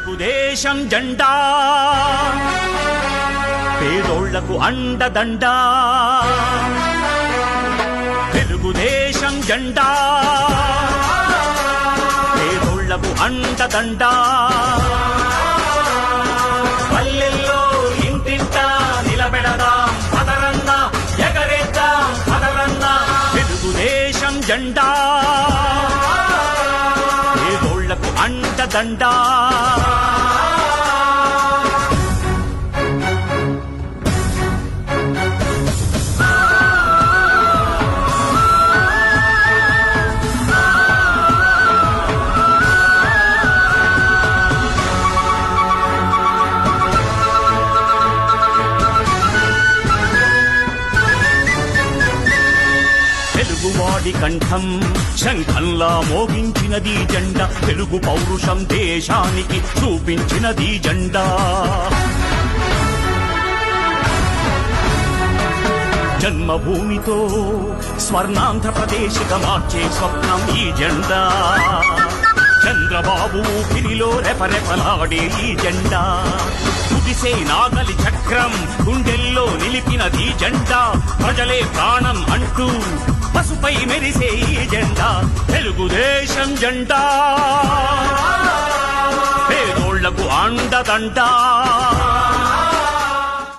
తెలుగుదేశం జెండా పేదోళ్లకు అండదండా. తెలుగుదేశం జెండా పేదోళ్లకు అండదండా. పల్లెల్లో ఇంటింటా నిలబెడదాం పదరన్నా, ఎగరేద్దాం పదరన్నా. తెలుగుదేశం జెండా పేదోళ్లకు అండదండా. తెలుగువాడి కంఠం శంఖంలా మోగించినది జెండా. తెలుగు పౌరుషం దేశానికి చూపించినది జెండా. జన్మభూమితో స్వర్ణాంధ్రప్రదేశ్గా మార్చే స్వప్నం ఈ జెండా. చంద్రబాబు ఊపిరిలో రెపరెపలాడే ఈ జెండా. కుదిసే నాగలి చక్రం గుండెల్లో నిలిపినది జెండా. ప్రజలే ప్రాణం అంటూ పసుపై మెరిసే ఈ జెండా. తెలుగుదేశం జెండా పేదోళ్లకు అండదండా.